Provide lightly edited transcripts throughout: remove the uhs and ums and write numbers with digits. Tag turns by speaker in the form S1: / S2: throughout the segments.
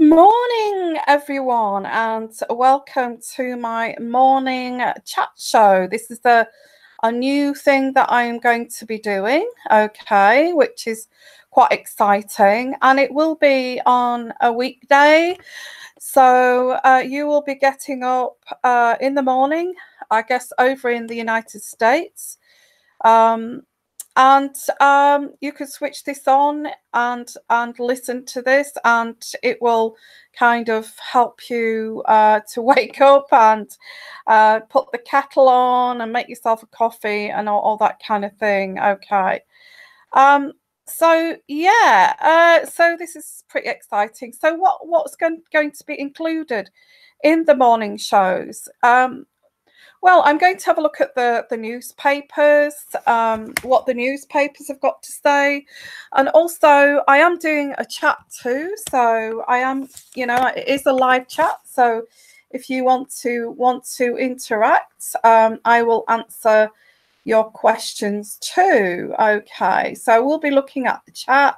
S1: morning, everyone, and welcome to my morning chat show. This is a new thing that I'm going to be doing, okay, which is quite exciting, and it will be on a weekday. So you will be getting up in the morning, I guess, over in the United States. Um, and you could switch this on and listen to this, and it will kind of help you to wake up and put the kettle on and make yourself a coffee and all that kind of thing. Okay. So yeah, so this is pretty exciting. So what's going to be included in the morning shows? Well, I'm going to have a look at the newspapers, what the newspapers have got to say. And also I am doing a chat too. So I am, it is a live chat. So if you want to interact, I will answer your questions too. Okay, so we'll be looking at the chat.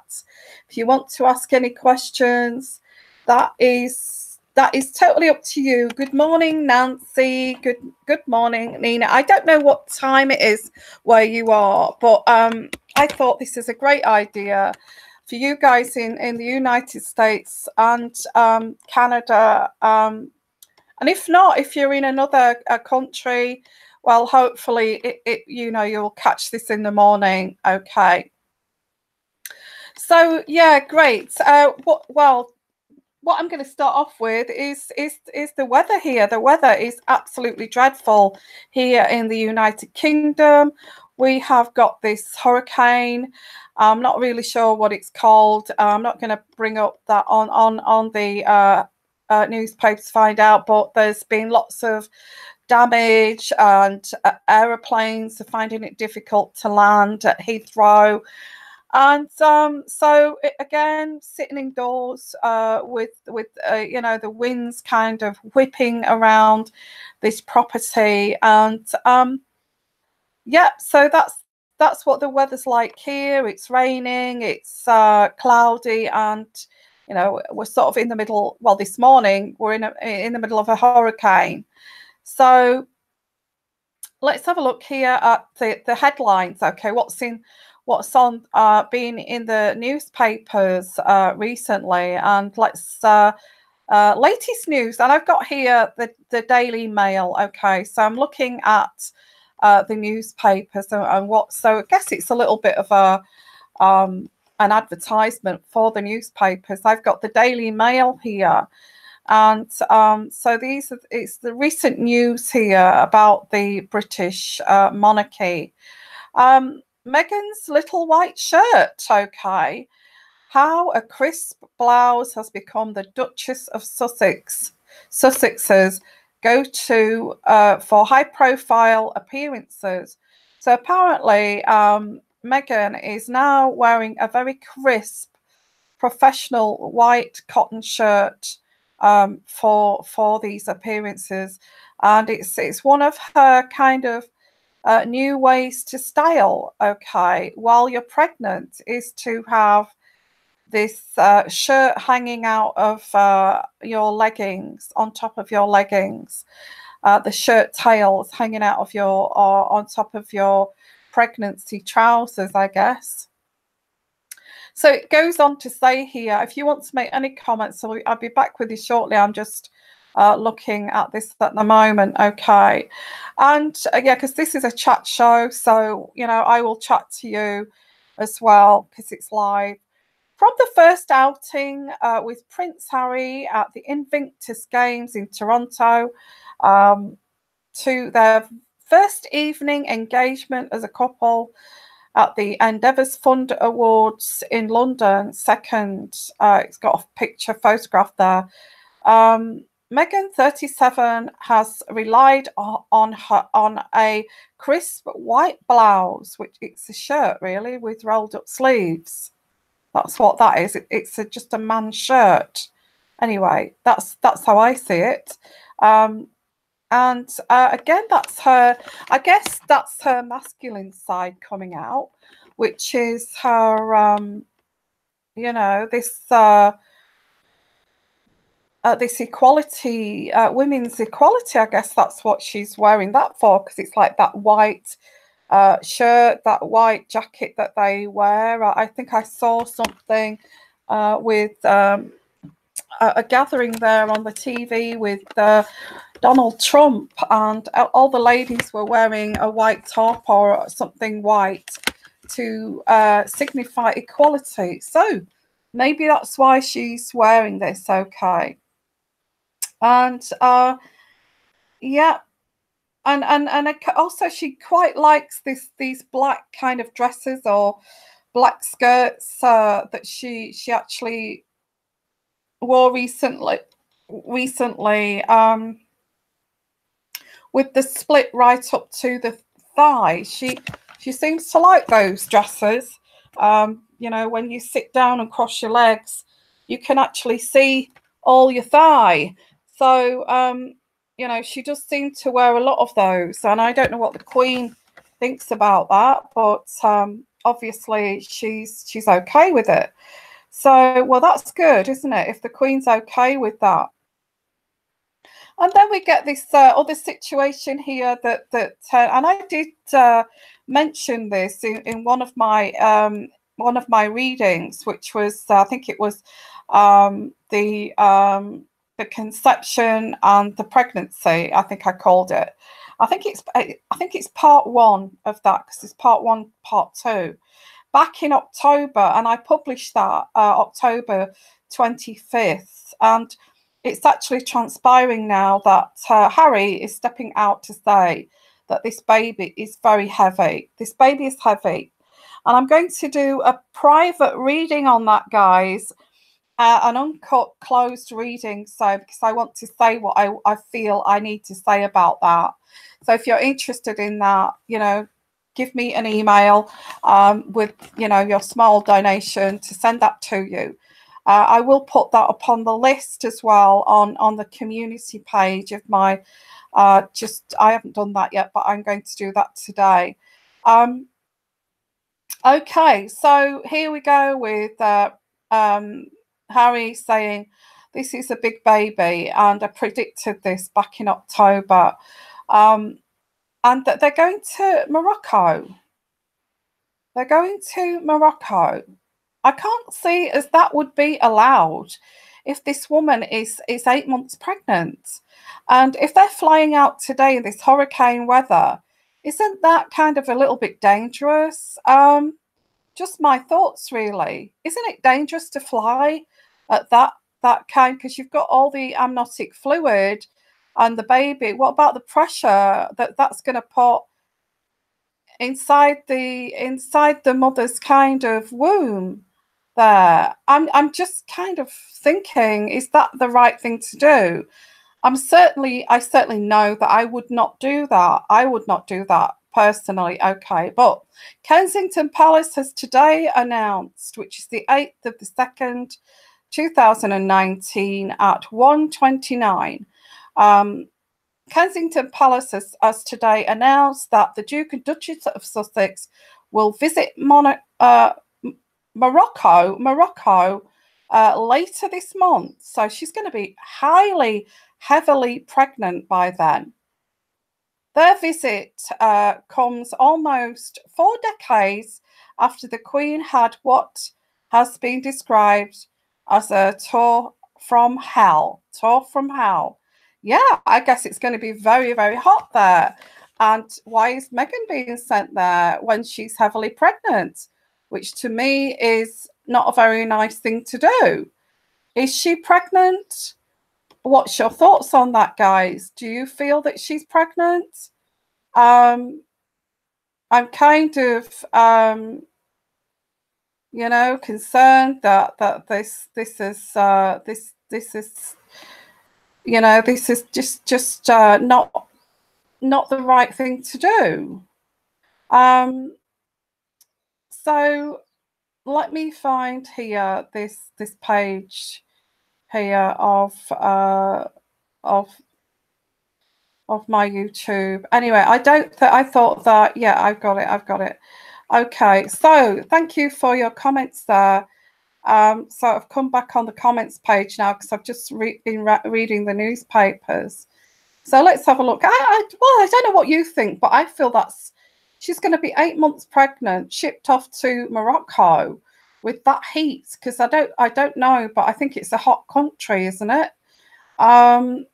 S1: If you want to ask any questions, that is totally up to you. Good morning, Nancy. Good morning, Nina. I don't know what time it is where you are, but I thought this is a great idea for you guys in the United States and Canada. And if not, if you're in another country, well, hopefully you'll catch this in the morning. Okay. So yeah, great. What I'm going to start off with is the weather here. The weather is absolutely dreadful here in the United Kingdom. We have got this hurricane. I'm not really sure what it's called. I'm not going to bring up that on the newspapers to find out, but there's been lots of damage, and aeroplanes are finding it difficult to land at Heathrow. And so again, sitting indoors with the winds kind of whipping around this property, and yeah, so that's what the weather's like here. It's raining, it's cloudy, and we're sort of in the middle. Well, this morning we're in the middle of a hurricane. So let's have a look here at the headlines. Okay, what's on been in the newspapers recently, and let's latest news. And I've got here the Daily Mail. Okay, so I'm looking at the newspapers and what. So I guess it's a little bit of an advertisement for the newspapers. I've got the Daily Mail here. And so it's the recent news here about the British monarchy. Meghan's little white shirt, okay. How a crisp blouse has become the Duchess of Sussex's go-to for high-profile appearances. So apparently, Meghan is now wearing a very crisp, professional white cotton shirt for these appearances, and it's one of her kind of new ways to style. Okay, while you're pregnant, is to have this shirt hanging out of your leggings, on top of your leggings, the shirt tails hanging out of your on top of your pregnancy trousers, I guess. So it goes on to say here, if you want to make any comments, so I'll be back with you shortly. I'm just looking at this at the moment. Okay. And yeah, because this is a chat show, so I will chat to you as well because it's live. From the first outing with Prince Harry at the Invictus Games in Toronto to their first evening engagement as a couple at the Endeavours Fund Awards in London. Second, it's got a photograph there. Meghan, 37, has relied on a crisp white blouse, which it's a shirt really with rolled up sleeves. That's what that is. It's just a man's shirt. Anyway, that's how I see it. And again, that's her. I guess that's her masculine side coming out, which is her. This this equality, women's equality. I guess that's what she's wearing that for, because it's like that white shirt, that white jacket that they wear. I think I saw something with a gathering there on the TV with Donald Trump, and all the ladies were wearing a white top or something white to signify equality. So maybe that's why she's wearing this. Okay. And yeah, and also she quite likes these black kind of dresses or black skirts that she actually wore recently with the split right up to the thigh. She seems to like those dresses. You know, when you sit down and cross your legs, you can actually see all your thigh. So you know, she does seem to wear a lot of those, and I don't know what the Queen thinks about that, but obviously she's okay with it. So, well, that's good, isn't it? If the Queen's okay with that. And then we get this other situation here that and I did mention this in one of my readings, which was I think it was the conception and the pregnancy. I think I called it. I think it's part one of that, because it's part one, part two. Back in October, and I published that October 25th, and it's actually transpiring now that Harry is stepping out to say that this baby is very heavy. This baby is heavy. And I'm going to do a private reading on that, guys, an uncut, closed reading. So, because I want to say what I feel I need to say about that. So if you're interested in that, you know, give me an email with, you know, your small donation to send that to you. I will put that up on the list as well on the community page of my, I haven't done that yet, but I'm going to do that today. Okay, so here we go with Harry saying, this is a big baby, and I predicted this back in October. And that they're going to Morocco. They're going to Morocco. I can't see as that would be allowed if this woman is 8 months pregnant. And if they're flying out today in this hurricane weather, isn't that kind of a little bit dangerous? Just my thoughts, really. Isn't it dangerous to fly at that kind? Because you've got all the amniotic fluid and the baby. What about the pressure that's going to put inside the mother's kind of womb there? I'm just kind of thinking, is that the right thing to do? I certainly know that I would not do that. I would not do that personally. Okay, but Kensington Palace has today announced, which is the 8th of the 2nd, 2019 at 1:29. Kensington Palace has today announced that the Duke and Duchess of Sussex will visit Morocco later this month. So she's going to be heavily pregnant by then. Their visit comes almost 4 decades after the Queen had what has been described as a tour from hell. Yeah, I guess it's going to be very, very hot there. And why is Meghan being sent there when she's heavily pregnant? Which to me is not a very nice thing to do. Is she pregnant? What's your thoughts on that, guys? Do you feel that she's pregnant? I'm kind of you know, concerned that this is you know, this is just not the right thing to do. So let me find here this page here of my YouTube. Anyway, I thought that, yeah, I've got it. Okay, so thank you for your comments there. So I've come back on the comments page now because I've just been reading the newspapers. So let's have a look. Well, I don't know what you think, but I feel she's going to be 8 months pregnant, shipped off to Morocco with that heat, because I don't know, but I think it's a hot country, isn't it? And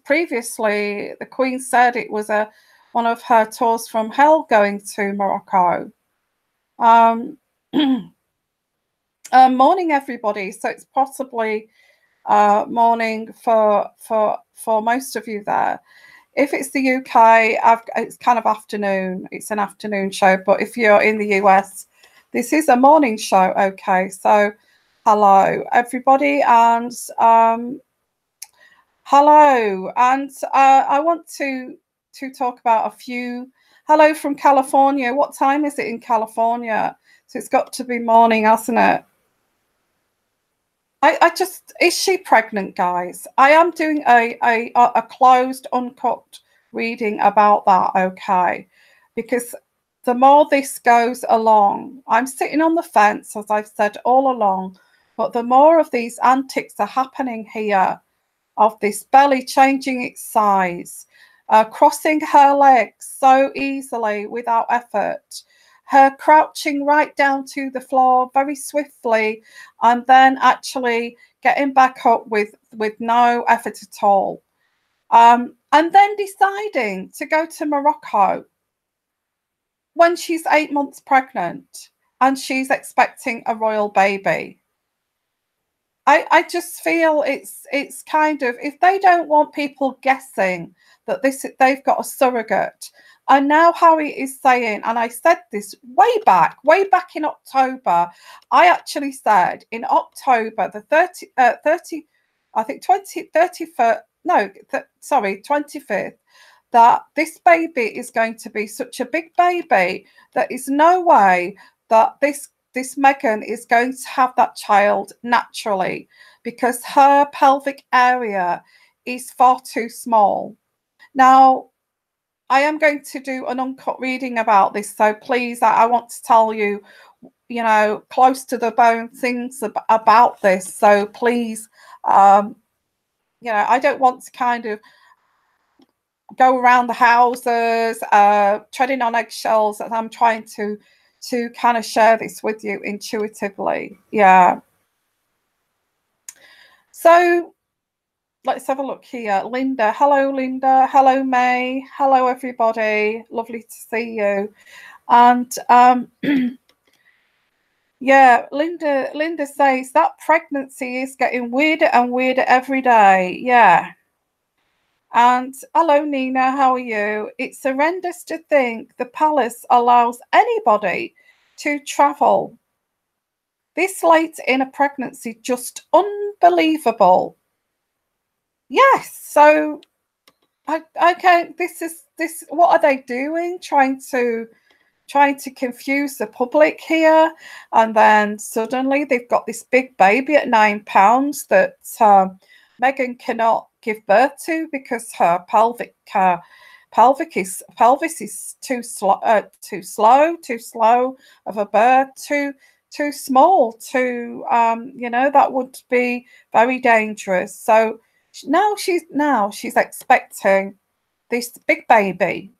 S1: previously the Queen said it was one of her tours from hell going to Morocco. Morning, everybody. So it's possibly morning for most of you there. If it's the UK, it's kind of afternoon. It's an afternoon show. But if you're in the US, this is a morning show. Okay, so hello, everybody, and hello, and I want to talk about a few. Hello from California. What time is it in California? So it's got to be morning, hasn't it? Is she pregnant, guys? I am doing a closed, uncut reading about that, okay? Because the more this goes along, I'm sitting on the fence, as I've said all along, but the more of these antics are happening here, of this belly changing its size, crossing her legs so easily without effort, her crouching right down to the floor very swiftly, and then actually getting back up with no effort at all, and then deciding to go to Morocco when she's 8 months pregnant and she's expecting a royal baby. I just feel it's kind of, if they don't want people guessing that they've got a surrogate. And now Harry is saying, and I said this way back in October, I actually said in October the 25th, that this baby is going to be such a big baby that is no way that this Meghan is going to have that child naturally, because her pelvic area is far too small. Now, I am going to do an uncut reading about this, so please, I want to tell you, close to the bone things about this. So please, I don't want to kind of go around the houses, treading on eggshells, as I'm trying to kind of share this with you intuitively. Yeah. So let's have a look here. Linda. Hello, Linda. Hello, May. Hello, everybody. Lovely to see you. And yeah, Linda says that pregnancy is getting weirder and weirder every day. Yeah. And hello, Nina, how are you? It's horrendous to think the palace allows anybody to travel this late in a pregnancy. Just unbelievable. Yes. So, okay, this. What are they doing? Trying to confuse the public here, and then suddenly they've got this big baby at £9 that Meghan cannot give birth to because her pelvis is too slow of a birth, too small, that would be very dangerous. So now she's expecting this big baby.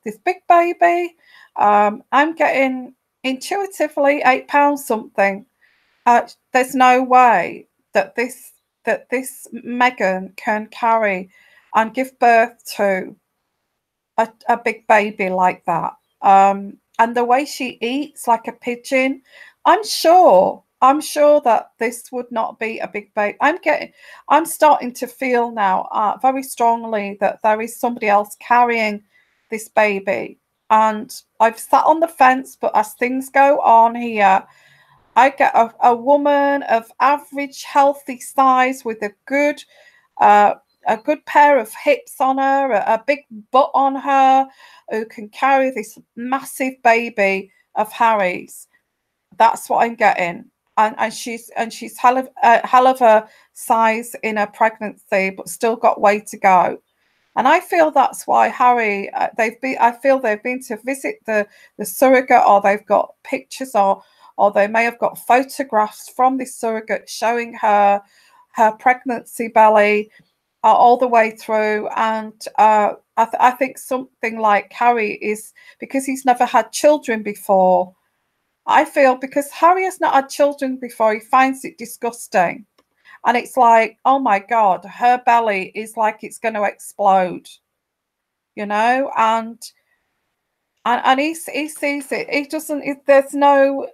S1: I'm getting intuitively £8 something. There's no way that this Meghan can carry and give birth to a big baby like that. And the way she eats like a pigeon, I'm sure that this would not be a big baby. I'm starting to feel now very strongly that there is somebody else carrying this baby. And I've sat on the fence, but as things go on here, I get a woman of average healthy size with a good pair of hips on her, a big butt on her, who can carry this massive baby of Harry's. That's what I'm getting. And she's hell of a size in her pregnancy, but still got way to go. And I feel that's why Harry, they've been to visit the surrogate, or they've got pictures or or they may have got photographs from this surrogate showing her pregnancy belly all the way through. And I think something like Harry is, because he's never had children before, I feel because Harry has not had children before, he finds it disgusting. And it's like, oh my God, her belly is like it's going to explode, you know? And he sees it. He doesn't, there's no,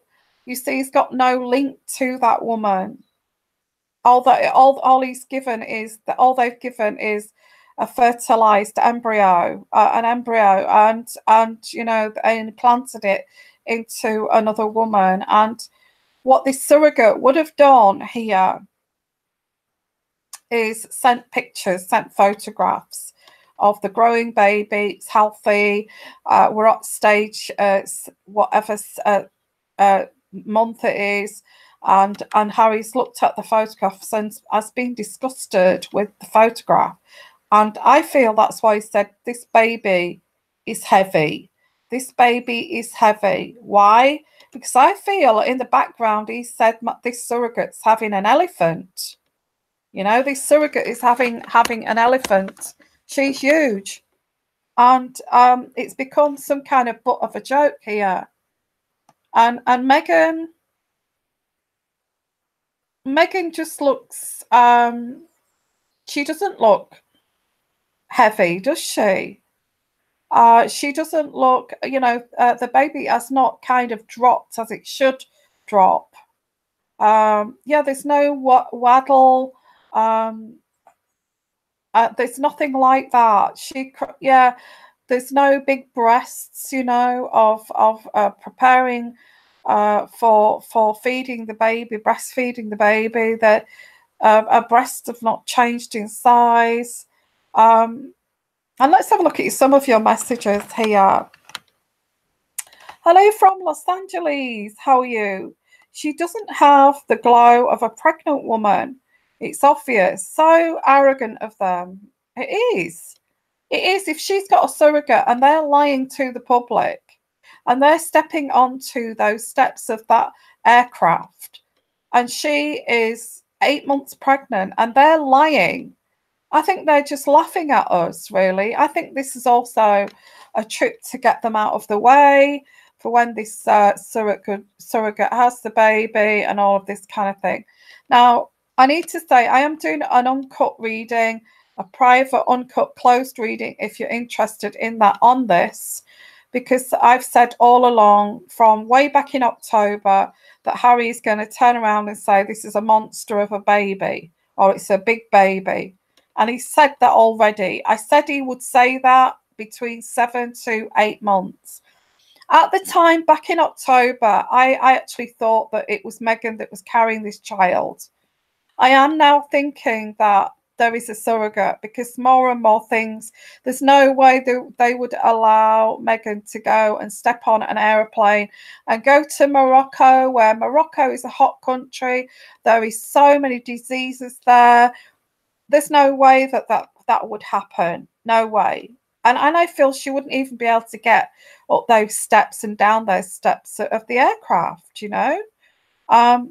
S1: you see, he's got no link to that woman. All he's given is that all they've given is a fertilized embryo, an embryo, and you know, and planted it into another woman. And what this surrogate would have done here is sent pictures, sent photographs of the growing baby. It's healthy. We're at stage whatever month it is, and Harry's looked at the photographs and has been disgusted with the photograph. And I feel that's why he said this baby is heavy. This baby is heavy. Why? Because I feel in the background he said this surrogate's having an elephant. You know, this surrogate is having an elephant. She's huge. And it's become some kind of butt of a joke here. And Megan just looks, she doesn't look heavy, does she? She doesn't look, you know, the baby has not kind of dropped as it should drop. Yeah, there's no waddle. There's nothing like that. Yeah, there's no big breasts, you know, of preparing for feeding the baby, breastfeeding the baby. That her breasts have not changed in size. And let's have a look at some of your messages here. Hello from Los Angeles. How are you? She doesn't have the glow of a pregnant woman. It's obvious. So arrogant of them. It is. It is. If she's got a surrogate and they're lying to the public and they're stepping onto those steps of that aircraft and she is 8 months pregnant and they're lying, I think they're just laughing at us, really. I think this is also a trick to get them out of the way for when this surrogate has the baby and all of this kind of thing. Now, I need to say I am doing an uncut reading, a private, uncut, closed reading, if you're interested in that on this, because I've said all along from way back in October that Harry is going to turn around and say this is a monster of a baby or it's a big baby. And he said that already. I said he would say that between 7 to 8 months. At the time, back in October, I actually thought that it was Megan that was carrying this child. I am now thinking that there is a surrogate because more and more things, there's no way they would allow Megan to go and step on an aeroplane and go to Morocco, where Morocco is a hot country. There is so many diseases there. There's no way that would happen. No way. And I feel she wouldn't even be able to get up those steps and down those steps of the aircraft, you know.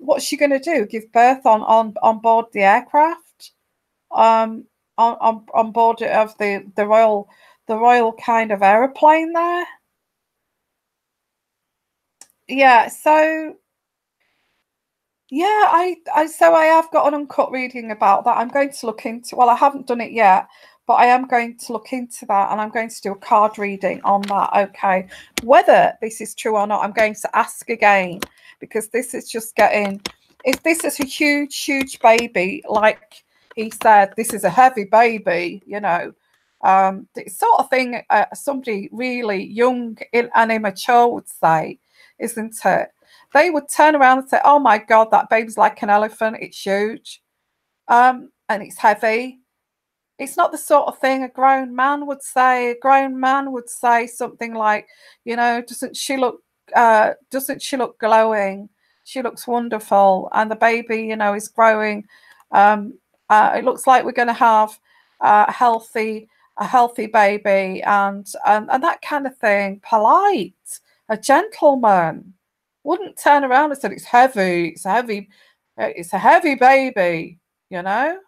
S1: What's she going to do? Give birth on board the aircraft? On board of the royal kind of aeroplane there? Yeah, so yeah, so I have got an uncut reading about that. I'm going to look into, well, I haven't done it yet, but I am going to look into that and I'm going to do a card reading on that. Okay, whether this is true or not, I'm going to ask again, because this is just getting, if this is a huge baby, like he said, this is a heavy baby, you know, the sort of thing somebody really young and immature would say, isn't it? They would turn around and say, oh my God, that baby's like an elephant. It's huge. And it's heavy. It's not the sort of thing a grown man would say. A grown man would say something like, you know, doesn't she look glowing? She looks wonderful. And the baby, you know, is growing. It looks like we're going to have a healthy baby and that kind of thing. Polite, a gentleman. wouldn't turn around and said, it's heavy, it's a heavy baby, you know.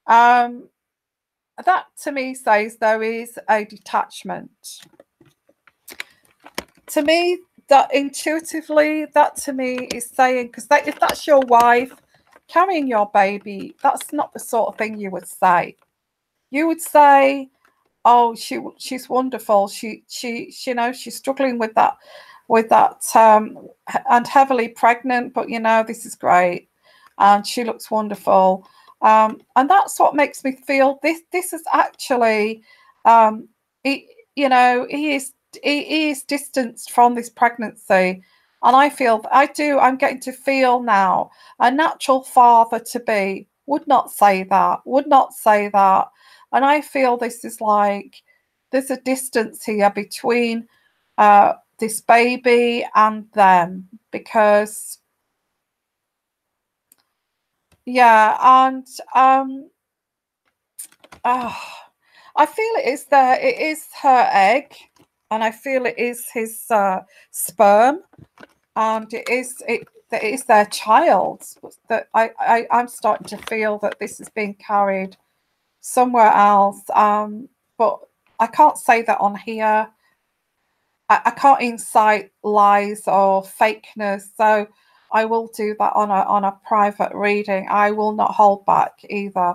S1: That to me says there is a detachment. To me, that intuitively, that to me is saying, because if that's your wife carrying your baby, that's not the sort of thing you would say. You would say, oh, she's wonderful. She you know, she's struggling with that and heavily pregnant, but you know, this is great, and she looks wonderful. And that's what makes me feel this is actually, you know, he is distanced from this pregnancy. And I'm getting to feel now a natural father to be would not say that. And I feel this is like there's a distance here between this baby and them, because yeah, and I feel it is her egg, and I feel it is his sperm, and it is their child. That I'm starting to feel that this is being carried somewhere else, but I can't say that on here. I can't incite lies or fakeness, so I will do that on a private reading. I will not hold back either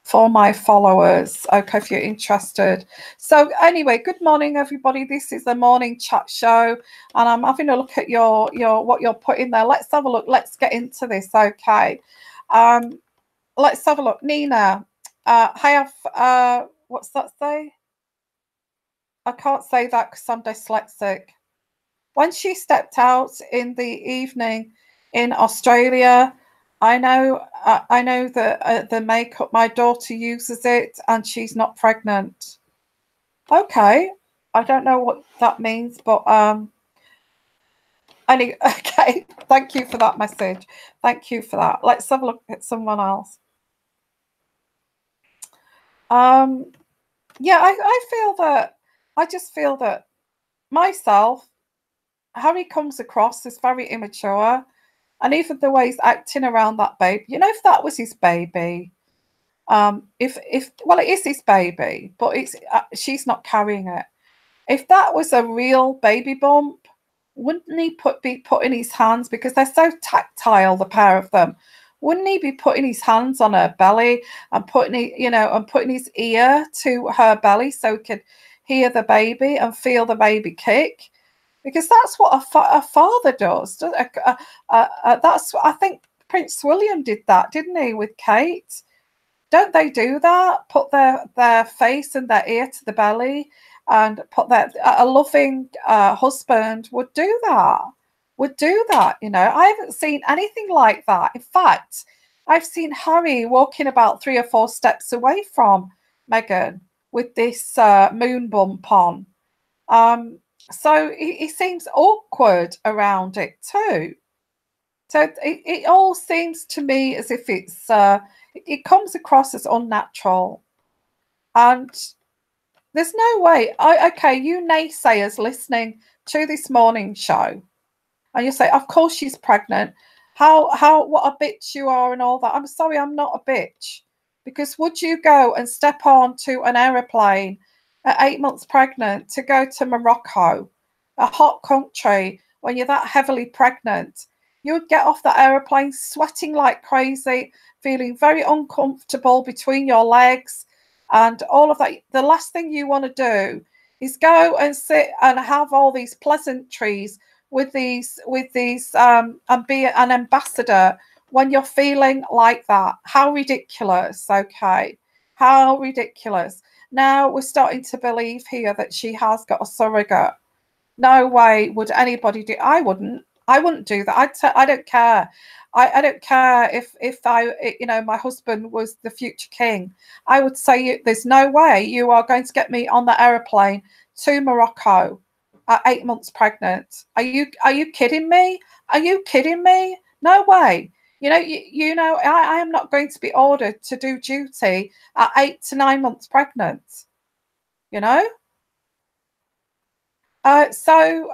S1: for my followers. Okay, if you're interested. So anyway, good morning, everybody. This is the morning chat show, and I'm having a look at your what you're putting there. Let's have a look. Let's get into this. Okay, let's have a look. Nina, I have what's that say? I can't say that because I'm dyslexic. When she stepped out in the evening in Australia, I know that the makeup, my daughter uses it, and she's not pregnant. Okay, I don't know what that means, but okay. Thank you for that message. Thank you for that. Let's have a look at someone else. Yeah, I just feel that myself, Harry comes across as very immature, and even the way he's acting around that baby. You know, if that was his baby, if well, it is his baby, but it's she's not carrying it. If that was a real baby bump, wouldn't he be putting his hands, because they're so tactile, the pair of them? Wouldn't he be putting his hands on her belly and putting his ear to her belly so he could hear the baby and feel the baby kick? Because that's what a father does. That's what I think Prince William did that, didn't he, with Kate? Don't they do that? Put their face and their ear to the belly, and put a loving husband would do that. You know, I haven't seen anything like that. In fact, I've seen Harry walking about 3 or 4 steps away from Meghan with this moon bump on. So he seems awkward around it too. So it all seems to me as if it comes across as unnatural. And there's no way. Okay, you naysayers listening to this morning show, and you say, of course she's pregnant. What a bitch you are and all that. I'm sorry, I'm not a bitch. Because would you go and step on to an aeroplane at 8 months pregnant to go to Morocco, a hot country, when you're that heavily pregnant? You would get off the aeroplane sweating like crazy, feeling very uncomfortable between your legs and all of that. The last thing you want to do is go and sit and have all these pleasantries with these and be an ambassador when you're feeling like that. How ridiculous. Okay, how ridiculous. Now we're starting to believe here that she has got a surrogate. No way would anybody do. I wouldn't do that. I don't care. I don't care if my husband was the future king. I would say there's no way you are going to get me on the aeroplane to Morocco at 8 months pregnant. Are you kidding me? Are you kidding me? No way. I am not going to be ordered to do duty at 8 to 9 months pregnant. So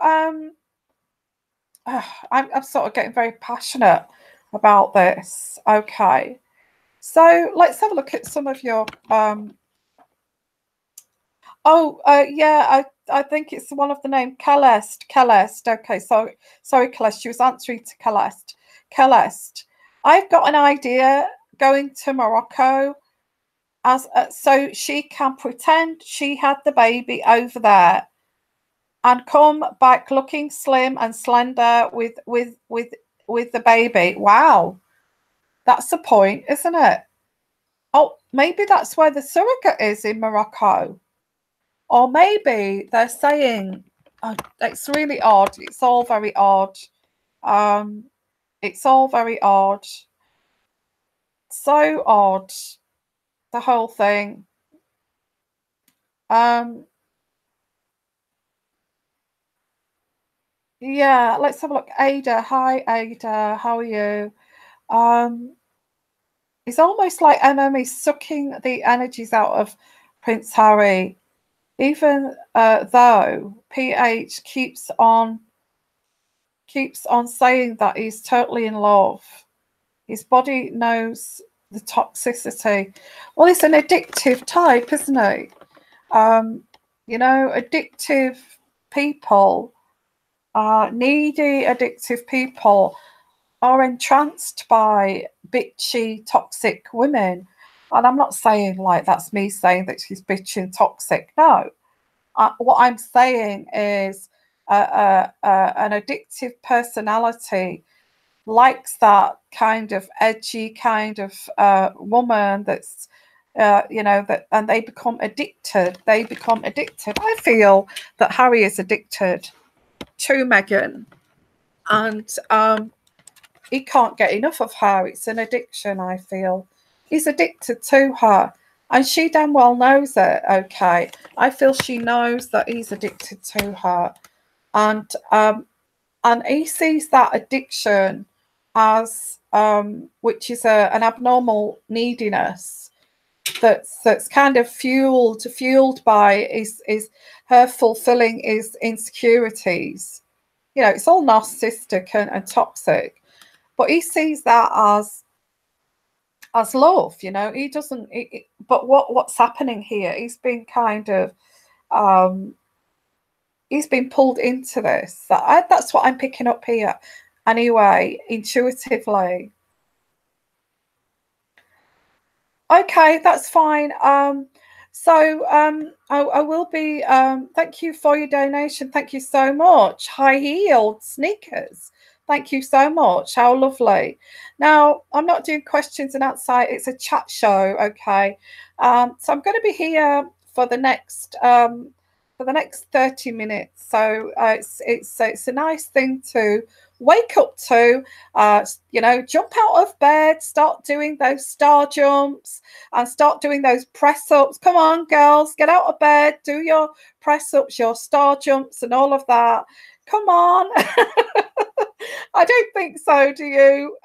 S1: I'm sort of getting very passionate about this. Okay, so let's have a look at some of your oh, yeah, I think it's one of the name Celeste. Celeste. Okay, sorry, Celeste. She was answering to Celeste. Celeste. I've got an idea going to Morocco as so she can pretend she had the baby over there and come back looking slim and slender with the baby. Wow, that's the point, isn't it? Oh, maybe that's where the surrogate is in Morocco. Or maybe they're saying, oh, it's really odd. It's all very odd. Um, it's all very odd. So odd, the whole thing. Um, yeah, let's have a look. Ada, hi Ada, how are you? Um, it's almost like is sucking the energies out of Prince Harry, even though PH keeps on saying that he's totally in love. His body knows the toxicity. Well, it's an addictive type, isn't it? You know, addictive people, needy, addictive people are entranced by bitchy, toxic women. And I'm not saying like that's me saying that she's bitchy and toxic. No. What I'm saying is an addictive personality likes that kind of edgy kind of woman that's you know, that, and they become addicted. I feel that Harry is addicted to Meghan, and he can't get enough of her. It's an addiction. I feel he's addicted to her, and she damn well knows it. Okay, I feel she knows that he's addicted to her, and he sees that addiction as which is an abnormal neediness that's kind of fueled by is her fulfilling his insecurities. You know, it's all narcissistic and toxic, but he sees that as love. You know, he doesn't. But what's happening here? He's been kind of he's been pulled into this. That's what I'm picking up here. Anyway, intuitively. Okay, that's fine. I will be. Thank you for your donation. Thank you so much. High heeled sneakers. Thank you so much. How lovely. Now, I'm not doing questions and outside. It's a chat show. Okay. So I'm going to be here for the next 30 minutes. So it's a nice thing to wake up to, you know, jump out of bed, start doing those star jumps and start doing those press ups. Come on, girls, get out of bed, do your press ups, your star jumps and all of that. Come on. I don't think so, do you?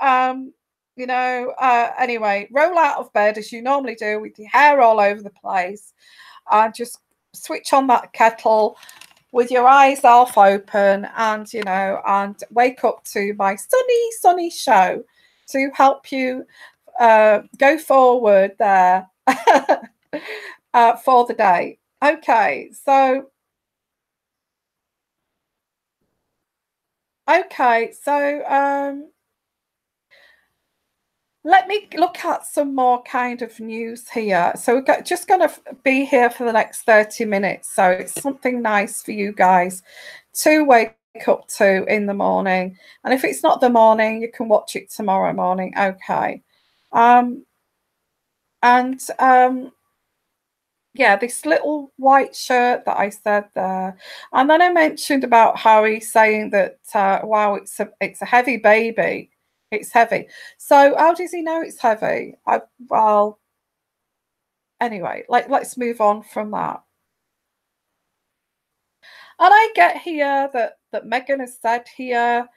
S1: You know, anyway, roll out of bed as you normally do with your hair all over the place and just switch on that kettle with your eyes half open and, you know, and wake up to my sunny show to help you go forward there for the day. Okay, so let me look at some more kind of news here. So we're just going to be here for the next 30 minutes. So it's something nice for you guys to wake up to in the morning. And if it's not the morning, you can watch it tomorrow morning. Okay. Yeah, this little white shirt that I said there. And then I mentioned about Harry saying that, wow, it's a heavy baby. It's heavy. So how does he know it's heavy? Well, anyway, let's move on from that. And I get here that Meghan has said here,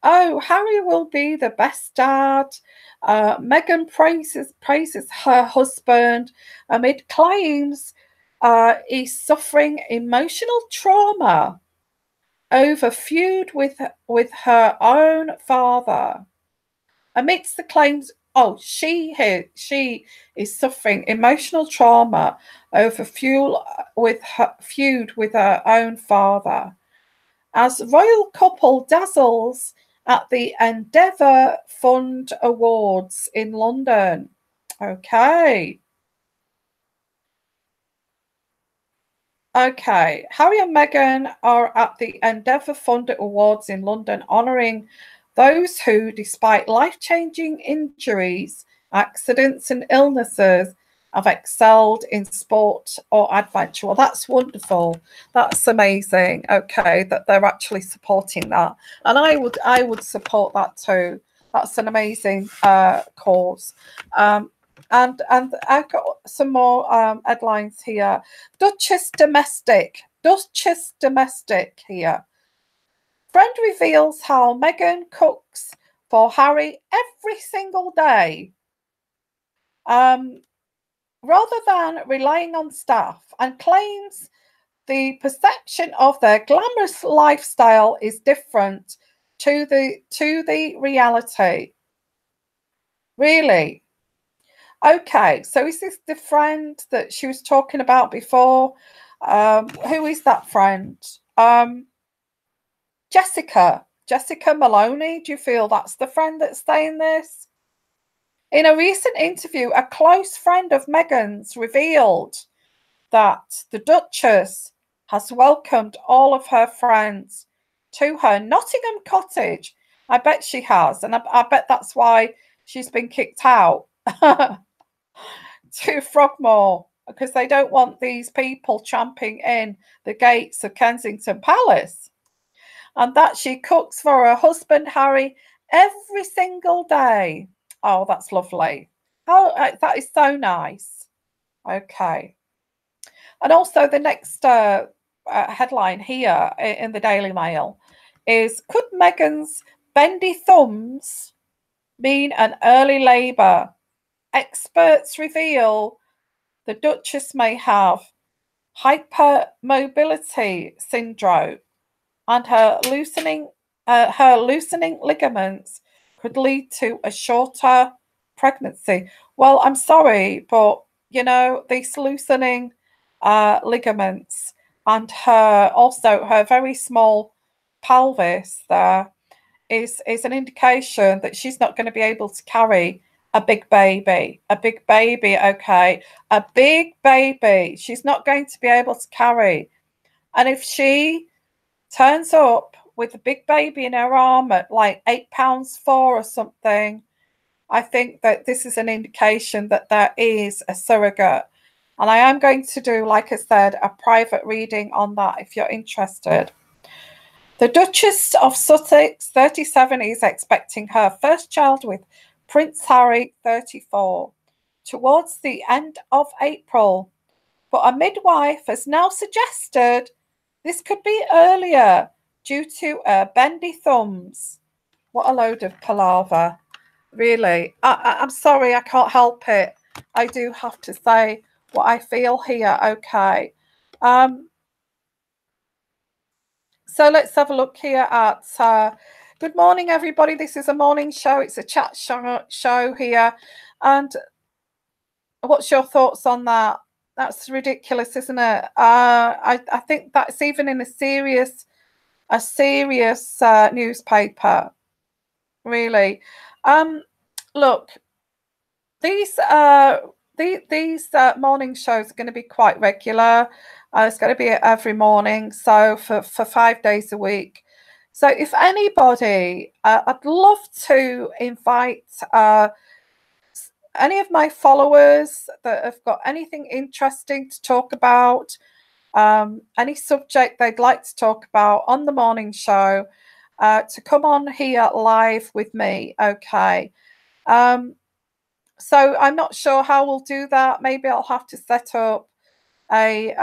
S1: oh, Harry will be the best dad. Meghan praises her husband amid claims he's suffering emotional trauma. over feud with her own father. Amidst the claims, she is suffering emotional trauma over feud with her own father. As royal couple dazzles at the Endeavour Fund Awards in London. Okay. Okay. Harry and Meghan are at the Endeavour Fund Awards in London, honouring those who, despite life-changing injuries, accidents and illnesses, have excelled in sport or adventure. Well, that's wonderful. That's amazing. Okay, that they're actually supporting that, and I would support that too. That's an amazing cause. And I've got some more headlines here. Duchess domestic here. Friend reveals how Meghan cooks for Harry every single day. Rather than relying on staff, and claims the perception of their glamorous lifestyle is different to the reality. Really? Okay, so is this the friend that she was talking about before? Who is that friend? Jessica Maloney. Do you feel that's the friend that's saying this? In a recent interview, a close friend of Meghan's revealed that the Duchess has welcomed all of her friends to her Nottingham cottage. I bet she has, and I bet that's why she's been kicked out to Frogmore, because they don't want these people tramping in the gates of Kensington Palace. And that she cooks for her husband Harry every single day. Oh, that's lovely. Oh, that is so nice. Okay. And also the next headline here in the Daily Mail is, could Meghan's bendy thumbs mean an early labour? Experts reveal the Duchess may have hypermobility syndrome, and her loosening ligaments could lead to a shorter pregnancy. Well, I'm sorry, but you know, these loosening ligaments and her very small pelvis there is an indication that she's not going to be able to carry a big baby. Okay, a big baby. She's not going to be able to carry. And if she turns up with a big baby in her arm at like 8 pounds 4 or something, I think that this is an indication that there is a surrogate. And I am going to do, like I said, a private reading on that if you're interested. The Duchess of Sussex, 37, is expecting her first child with Prince Harry, 34, towards the end of April. But a midwife has now suggested this could be earlier due to bendy thumbs. What a load of palaver. Really. I'm sorry, I can't help it. I do have to say what I feel here. Okay. So let's have a look here at good morning, everybody. This is a morning show. It's a chat show here. And what's your thoughts on that? That's ridiculous, isn't it? I think that's even in a serious newspaper. Really. Look, these morning shows are going to be quite regular. It's going to be every morning, so for 5 days a week. So if anybody, I'd love to invite any of my followers that have got anything interesting to talk about, any subject they'd like to talk about on the morning show, to come on here live with me. Okay. So I'm not sure how we'll do that. Maybe I'll have to set up a,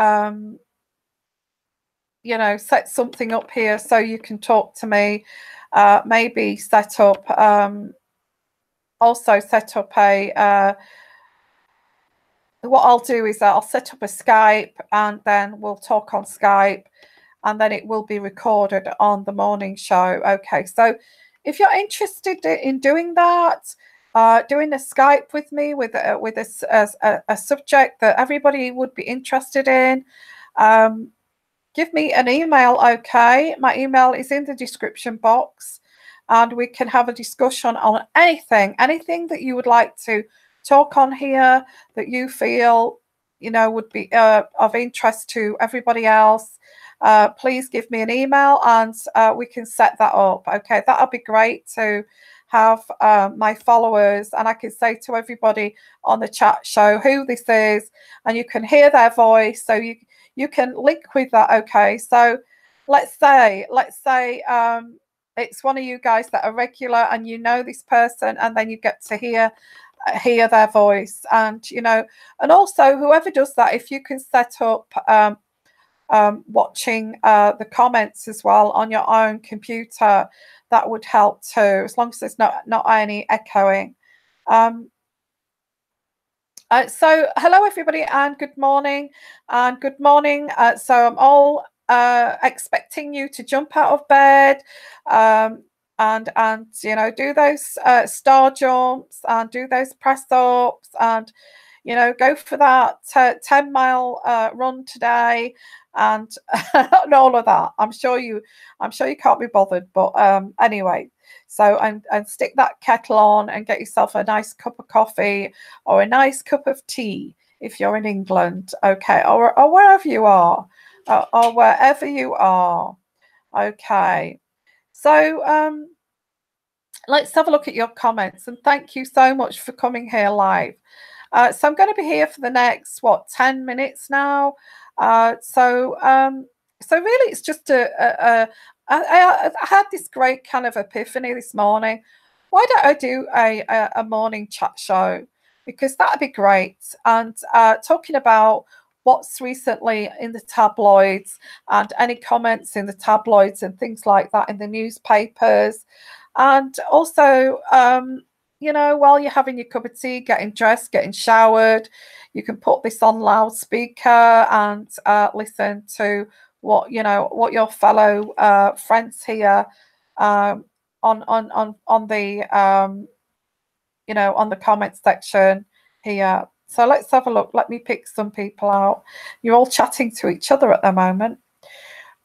S1: set something up here so you can talk to me. Maybe set up, also set up a, what I'll do is I'll set up a Skype and then we'll talk on Skype. and then it will be recorded on the morning show. Okay, so if you're interested in doing that, doing a Skype with me with a subject that everybody would be interested in, give me an email. Okay, my email is in the description box, and we can have a discussion on anything that you would like to talk on here that you feel would be of interest to everybody else. Please give me an email, and we can set that up. Okay, that'll be great to have my followers, and I can say to everybody on the chat show who this is, and you can hear their voice, so you can link with that. Okay, so let's say it's one of you guys that are regular, and you know this person, and then you get to hear their voice, and and also whoever does that, if you can set up watching the comments as well on your own computer, that would help too, as long as there's not any echoing. So hello everybody, and good morning. So I'm all expecting you to jump out of bed and do those star jumps and do those press ups, and go for that 10-mile run today, and and all of that. I'm sure you can't be bothered, but anyway, so and stick that kettle on and get yourself a nice cup of coffee or a nice cup of tea if you're in England. Okay, or wherever you are, or wherever you are. Okay, so let's have a look at your comments, and thank you so much for coming here live. So I'm going to be here for the next 10 minutes now. So really, it's just I had this great kind of epiphany this morning. Why don't I do a morning chat show? Because that'd be great. And talking about what's recently in the tabloids, and any comments in the tabloids and things like that in the newspapers, and also while you're having your cup of tea, getting dressed, getting showered, you can put this on loudspeaker and listen to what your fellow friends here on the on the comments section here. So let's have a look. Let me pick some people out. You're all chatting to each other at the moment.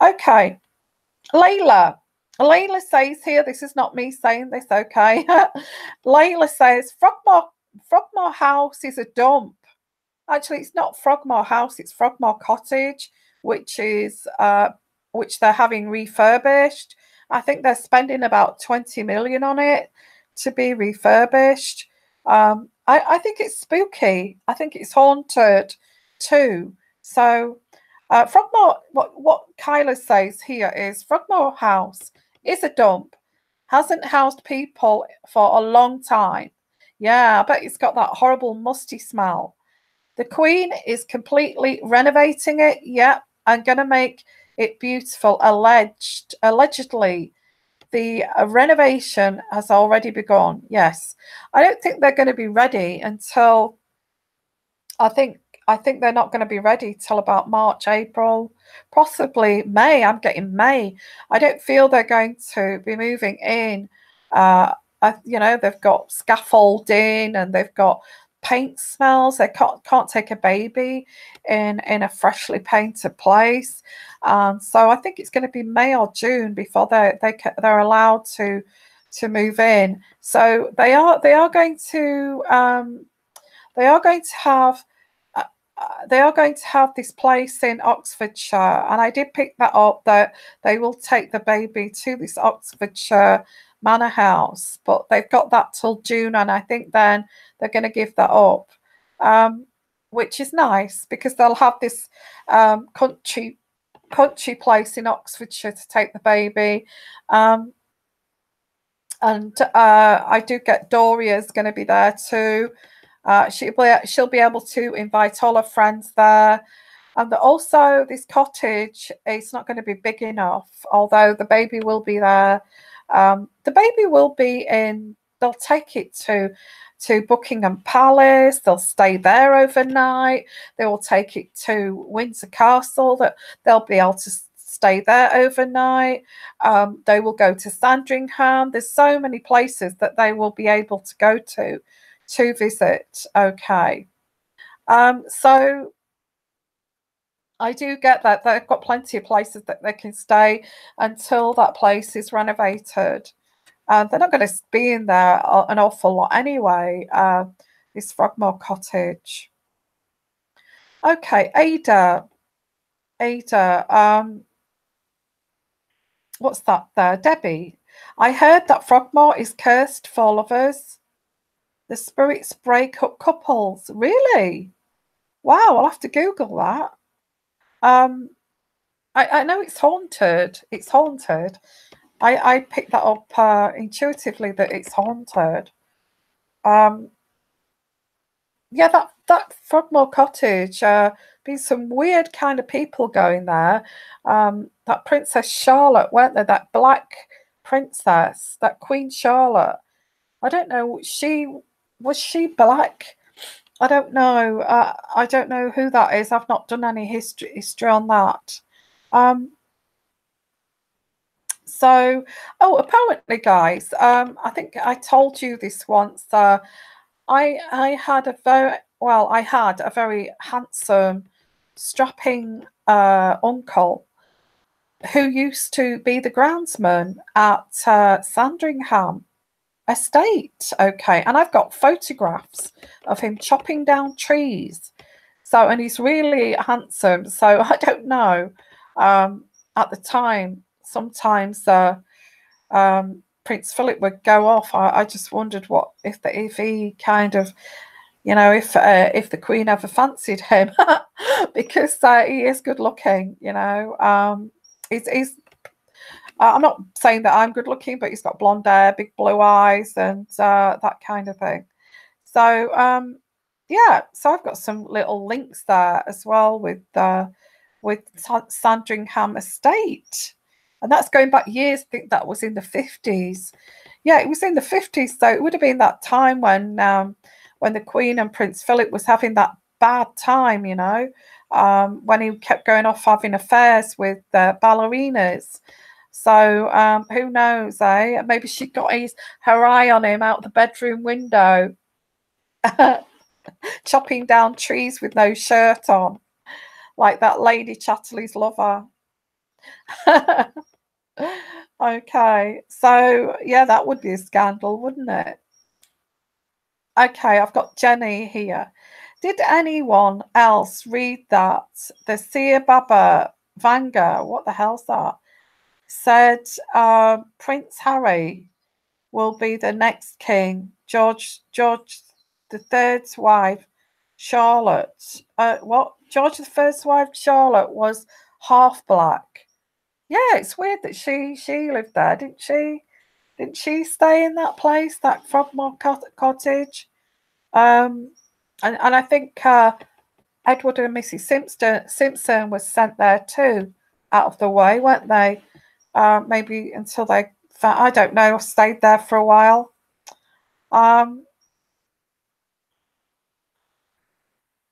S1: Okay, Layla says here, this is not me saying this, okay. Layla says Frogmore House is a dump. Actually, it's not Frogmore House, it's Frogmore Cottage, which is which they're having refurbished. I think they're spending about 20 million on it to be refurbished. I think it's spooky. I think it's haunted too. So Frogmore, what Kyla says here is Frogmore House is a dump. Hasn't housed people for a long time. Yeah, I bet it's got that horrible musty smell. The Queen is completely renovating it. Yeah, I'm going to make it beautiful. Allegedly, the renovation has already begun. Yes, I don't think they're going to be ready until I think they're not going to be ready till about March, April, possibly May. I'm getting May. I don't feel they're going to be moving in. They've got scaffolding and they've got paint smells. They can't take a baby in a freshly painted place. So I think it's going to be May or June before they're allowed to move in. So they are going to have this place in Oxfordshire, and I did pick that up, that they will take the baby to this Oxfordshire manor house, but they've got that till June, and I think then they're going to give that up, which is nice because they'll have this country place in Oxfordshire to take the baby. And I do get Doria's going to be there too. She'll be able to invite all her friends there. And also this cottage is not going to be big enough, although the baby will be there. The baby will be they'll take it to Buckingham Palace. They'll stay there overnight. They will take it to Windsor Castle. That they'll be able to stay there overnight. They will go to Sandringham. There's so many places that they will be able to go to visit. Okay. So I do get that they've got plenty of places that they can stay until that place is renovated. They're not going to be in there an awful lot anyway. This Frogmore Cottage. Okay, Ada. What's that there? Debbie. I heard that Frogmore is cursed for lovers. The spirits break up couples. Really? Wow, I'll have to Google that. I know it's haunted. It's haunted. I picked that up intuitively that it's haunted. Yeah, that Frogmore Cottage, been some weird kind of people going there. That Princess Charlotte, weren't there? That black princess, that Queen Charlotte. I don't know. Was she black? I don't know. I don't know who that is. I've not done any history on that. So, oh, apparently, guys, I think I told you this once. I had a very handsome, strapping uncle who used to be the groundsman at Sandringham Estate. Okay, and I've got photographs of him chopping down trees. So, and he's really handsome. So I don't know. At the time, sometimes Prince Philip would go off. I just wondered what if he kind of, if the Queen ever fancied him, because he is good looking. He's I'm not saying that I'm good looking, but he's got blonde hair, big blue eyes, and that kind of thing. So yeah, so I've got some little links there as well with Sandringham Estate. And that's going back years. I think that was in the 50s. Yeah, it was in the 50s. So it would have been that time when the Queen and Prince Philip was having that bad time, when he kept going off having affairs with ballerinas. So who knows, eh? Maybe she got her eye on him out the bedroom window, chopping down trees with no shirt on, like that Lady Chatterley's lover. Okay, so yeah, that would be a scandal, wouldn't it? Okay, I've got Jenny here. Did anyone else read that? The Seer Baba Vanga, what the hell's that? Said Prince Harry will be the next king. George the Third's wife, Charlotte. What? George the First's wife, Charlotte, was half black. Yeah, it's weird that she lived there, didn't she? Didn't she stay in that place, that Frogmore Cottage? And I think Edward and Mrs. Simpson was sent there too, out of the way, weren't they? Maybe until they, I don't know, stayed there for a while.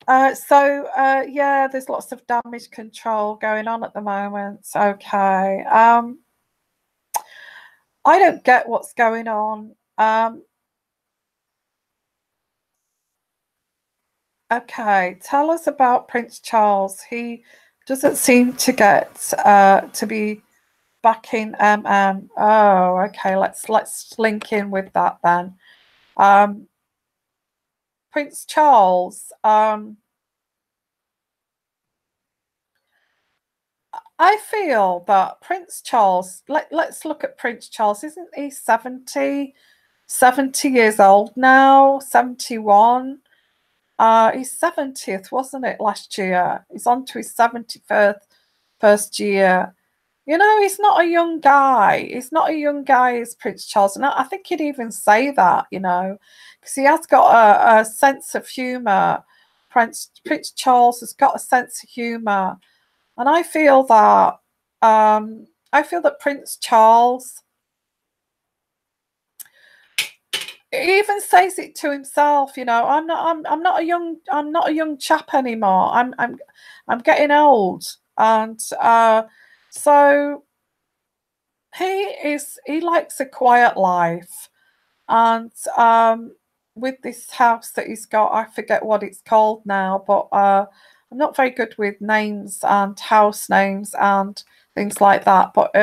S1: Yeah, there's lots of damage control going on at the moment. Okay. I don't get what's going on. Okay, tell us about Prince Charles. He doesn't seem to get to be back in MM. Oh, okay. Let's link in with that then. Prince Charles. I feel that Prince Charles. Let's look at Prince Charles. Isn't he 70 years old now? 71. His 70th, wasn't it, last year? He's on to his 71st year. He's not a young guy. He's not a young guy as Prince Charles. And I think he'd even say that, because he has got a sense of humour. Prince Charles has got a sense of humour. And I feel that Prince Charles, he even says it to himself, I'm not a young chap anymore. I'm getting old. And So he likes a quiet life, and with this house that he's got, I forget what it's called now, but I'm not very good with names and house names and things like that. But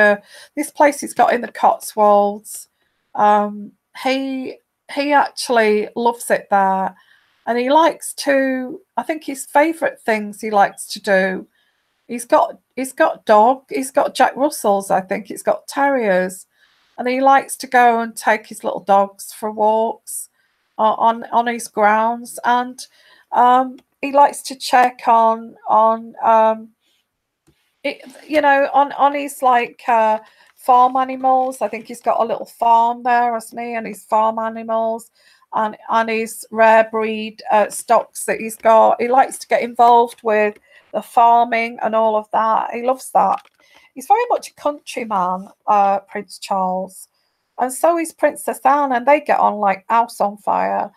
S1: this place he's got in the Cotswolds, um, he he actually loves it there, and he likes to. I think his favourite things he likes to do. He's got dog. He's got Jack Russells. I think he's got terriers, and he likes to go and take his little dogs for walks on his grounds, and he likes to check on it, on his like farm animals. I think he's got a little farm there, hasn't he? And his farm animals and his rare breed stocks that he's got. He likes to get involved with the farming and all of that. He loves that. He's very much a countryman, Prince Charles. And so is Princess Anne, and they get on like house on fire.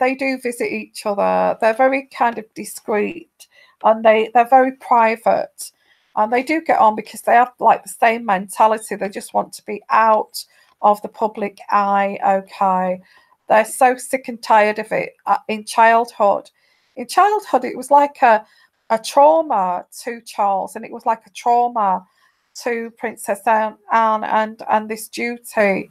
S1: They do visit each other. They're very kind of discreet, and they're very private. And they do get on because they have like the same mentality. They just want to be out of the public eye. Okay. They're so sick and tired of it in childhood. In childhood, it was like a trauma to Charles, and it was like a trauma to Princess Anne and this duty.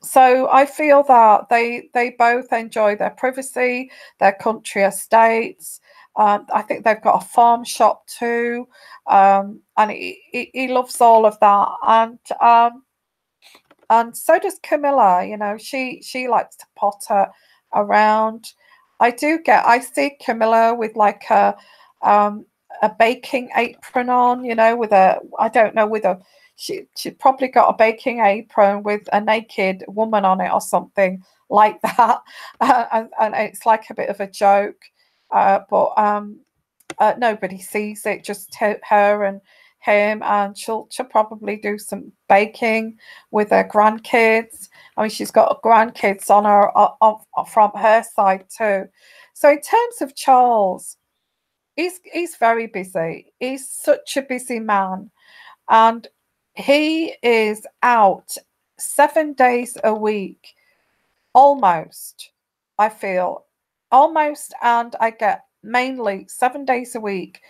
S1: So I feel that they both enjoy their privacy, their country estates. I think they've got a farm shop too, and he loves all of that. And so does Camilla. You know, she likes to potter around. I see Camilla with like a baking apron on, you know, with a, I don't know, with a, she probably got a baking apron with a naked woman on it or something like that. And it's like a bit of a joke, but nobody sees it, just her and him, and she'll probably do some baking with her grandkids. I mean, she's got grandkids on her from her side too. So in terms of Charles, he's very busy. He's such a busy man, and he is out 7 days a week, almost. I feel almost, and I get mainly 7 days a week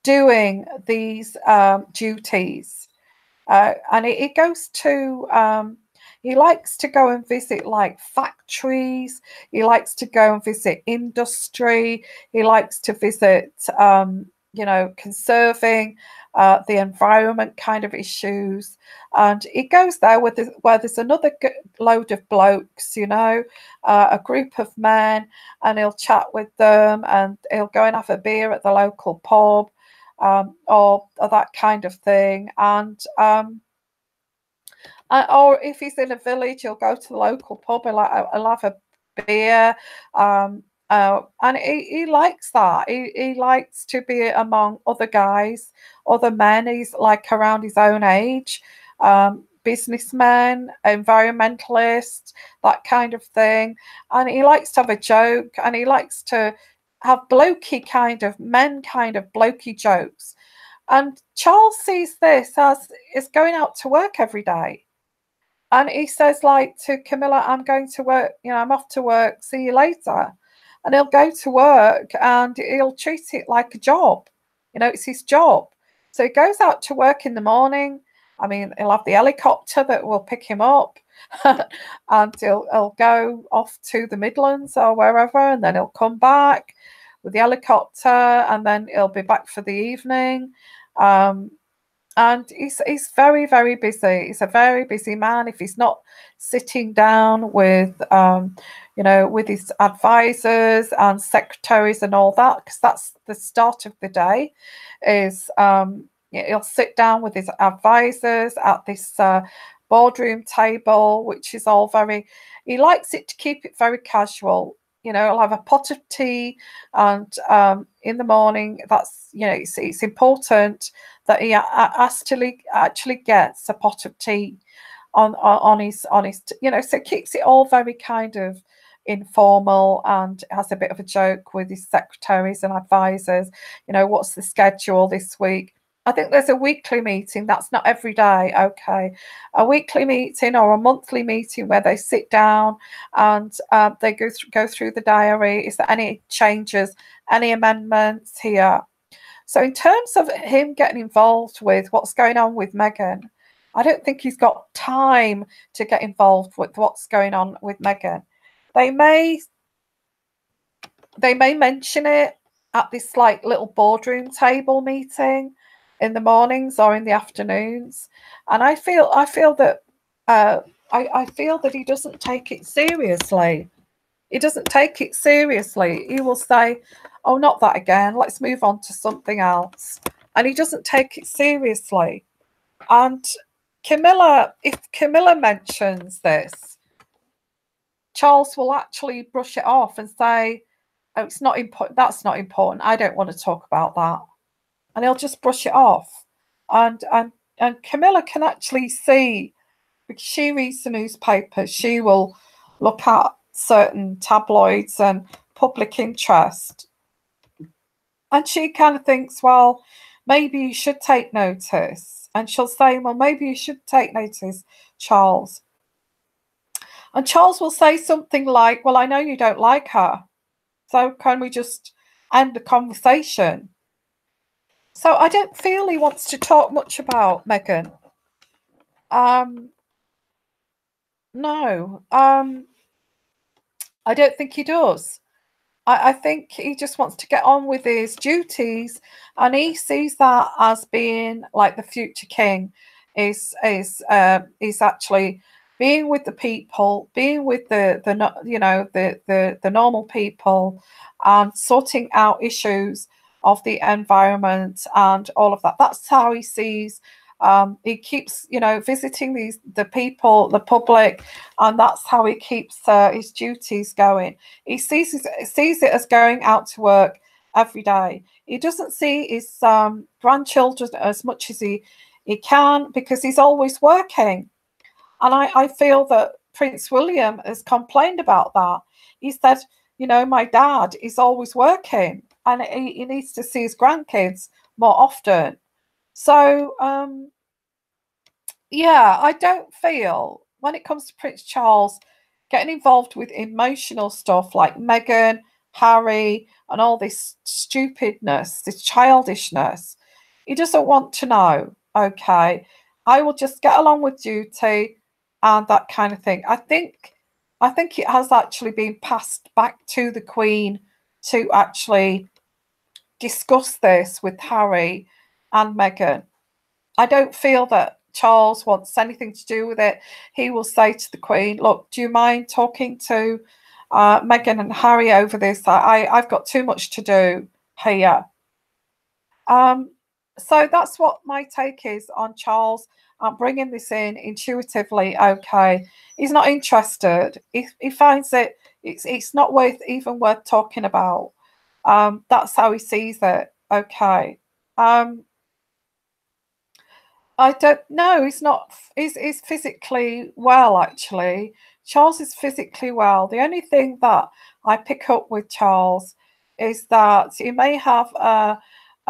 S1: doing these duties. And it goes to, he likes to go and visit like factories. He likes to go and visit industry. He likes to visit, conserving the environment kind of issues. And he goes there where there's another load of blokes, a group of men, and he'll chat with them, and he'll go and have a beer at the local pub. Or that kind of thing, or if he's in a village, he'll go to the local pub and he'll have a beer, and he likes that. He likes to be among other guys, other men. He's like around his own age, businessmen, environmentalists, that kind of thing, and he likes to have a joke, and he likes to have blokey kind of blokey jokes. And Charles sees this as is going out to work every day. And he says, like, to Camilla, I'm going to work, I'm off to work, see you later. And he'll go to work and he'll treat it like a job. It's his job. So he goes out to work in the morning. I mean, he'll have the helicopter that will pick him up. And he'll go off to the Midlands or wherever, and then he'll come back with the helicopter, and then he'll be back for the evening. And he's very, very busy. He's a very busy man. If he's not sitting down with with his advisors and secretaries and all that, because that's the start of the day, is he'll sit down with his advisors at this boardroom table, which is all very, he likes it to keep it very casual. He'll have a pot of tea, and in the morning, that's, it's important that he actually gets a pot of tea on his, so it keeps it all very kind of informal, and has a bit of a joke with his secretaries and advisors. What's the schedule this week? I think there's a weekly meeting. That's not every day. Okay. A weekly meeting or a monthly meeting where they sit down and they go through the diary. Is there any changes, any amendments here? So in terms of him getting involved with what's going on with Meghan, I don't think he's got time to get involved with what's going on with Meghan. They may mention it at this like little boardroom table meeting in the mornings or in the afternoons, and I feel that I feel that he doesn't take it seriously. He doesn't take it seriously. He will say, "Oh, not that again. Let's move on to something else," and he doesn't take it seriously. And Camilla, if Camilla mentions this, Charles will actually brush it off and say, "Oh, it's not important. That's not important. I don't want to talk about that," and he'll just brush it off. And Camilla can actually see, because she reads the newspapers. She will look at certain tabloids and public interest, and she kind of thinks, well, maybe you should take notice. And she'll say, well, maybe you should take notice, Charles. And Charles will say something like, well, I know you don't like her, so can we just end the conversation? So I don't feel he wants to talk much about Meghan. No, I don't think he does. I think he just wants to get on with his duties, and he sees that as being like the future king is actually being with the people, being with the normal people, and sorting out issues of the environment and all of that. That's how he sees. He keeps, visiting the people, the public, and that's how he keeps his duties going. He sees it as going out to work every day. He doesn't see his grandchildren as much as he can, because he's always working. And I feel that Prince William has complained about that. He said, my dad is always working, and he needs to see his grandkids more often. So, yeah, I don't feel, when it comes to Prince Charles, getting involved with emotional stuff like Meghan, Harry, and all this stupidness, this childishness, he doesn't want to know. Okay, I will just get along with duty and that kind of thing. I think it has actually been passed back to the Queen to actually discuss this with Harry and Meghan. I don't feel that Charles wants anything to do with it. He will say to the Queen, look, do you mind talking to Meghan and Harry over this? I've got too much to do here. So that's what my take is on Charles. I'm bringing this in intuitively. Okay, he's not interested. He finds it's not even worth talking about. That's how he sees it. Okay. I don't know. He's not. He's physically well, actually. Charles is physically well. The only thing that I pick up with Charles is that he may have a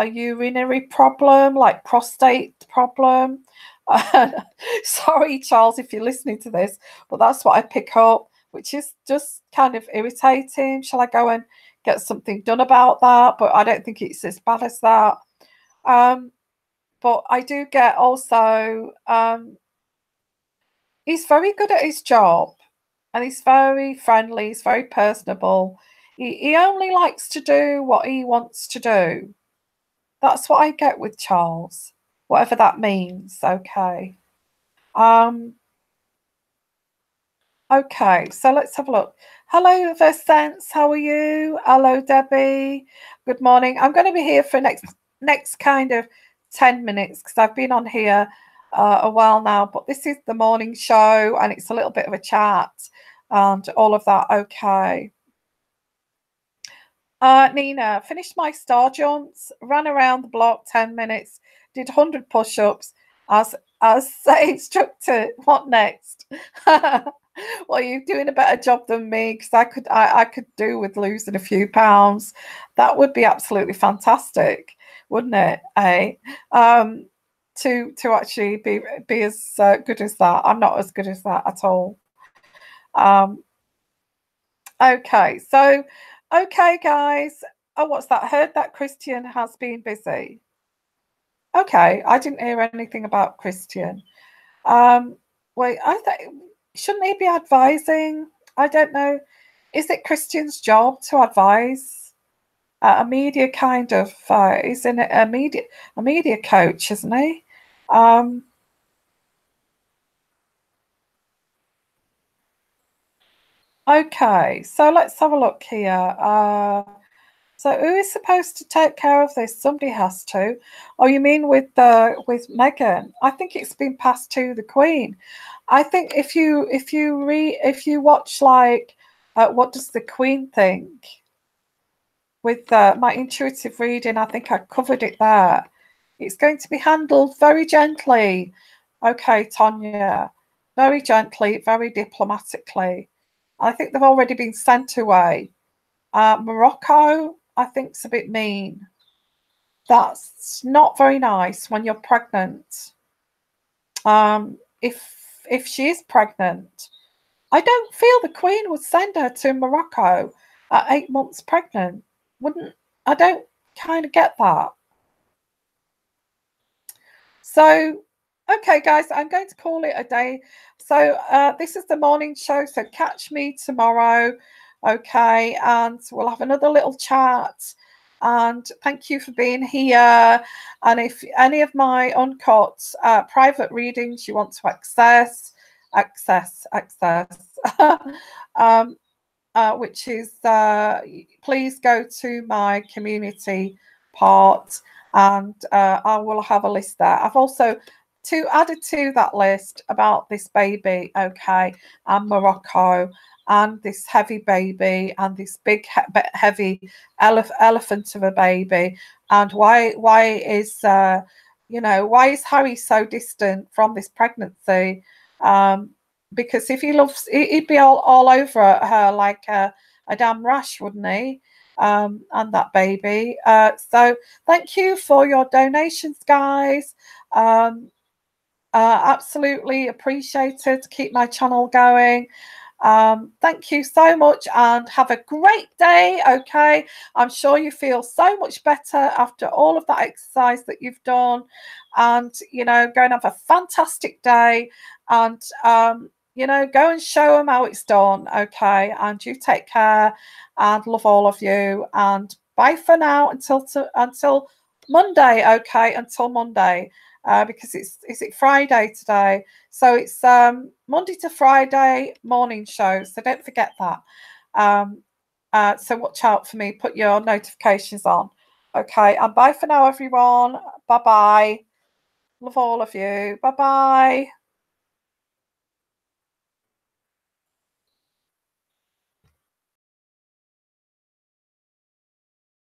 S1: urinary problem, like prostate problem. Sorry, Charles, if you're listening to this, but that's what I pick up, which is just kind of irritating. Shall I go and get something done about that? But I don't think it's as bad as that. But I do get also, he's very good at his job, and he's very friendly, he's very personable. He only likes to do what he wants to do. That's what I get with Charles, whatever that means. Okay. Okay, so let's have a look. Hello, Versense, how are you? Hello, Debbie. Good morning. I'm going to be here for next kind of 10 minutes, because I've been on here a while now, but this is the morning show and it's a little bit of a chat and all of that. Okay. Nina, finished my star jumps, ran around the block 10 minutes, did 100 push-ups as instructor. What next? Well, you're doing a better job than me, because I could do with losing a few pounds. That would be absolutely fantastic. wouldn't it? To actually be as good as that. I'm not as good as that at all. Okay, so okay, guys. Oh, what's that? I heard that Christian has been busy. Okay, I didn't hear anything about Christian. Wait, I think shouldn't he be advising? I don't know. Is it Christian's job to advise? A media kind of he's in a media coach, isn't he? Um, okay, so let's have a look here. So who is supposed to take care of this? Somebody has to. Oh, you mean with Meghan? I think it's been passed to the Queen. I think if you watch like what does the Queen think with my intuitive reading, I think I covered it there. It's going to be handled very gently. Okay, Tonya, very gently, very diplomatically. I think they've already been sent away. Morocco, I think, is a bit mean. That's not very nice when you're pregnant. If she is pregnant, I don't feel the Queen would send her to Morocco at 8 months pregnant. Wouldn't I? Don't kind of get that. So, okay, guys, I'm going to call it a day. So, this is the morning show. So, catch me tomorrow. Okay, and we'll have another little chat. And thank you for being here. And if any of my uncut private readings you want to access, um, which is please go to my community part and I will have a list there. I've also added to that list about this baby, okay, and Morocco and this heavy baby and this big heavy elephant of a baby, and why is why is Harry so distant from this pregnancy? Because if he loves, he'd be all over her like a damn rash, wouldn't he? And that baby. So thank you for your donations, guys. Absolutely appreciated. Keep my channel going. Thank you so much and have a great day. Okay, I'm sure you feel so much better after all of that exercise that you've done, and go and have a fantastic day, and go and show them how it's done. Okay, and you take care and love all of you, and bye for now until Monday. Okay, until Monday. Because is it Friday today? So it's Monday to Friday morning show. So don't forget that. So watch out for me. Put your notifications on. Okay, and bye for now, everyone. Bye bye. Love all of you. Bye bye.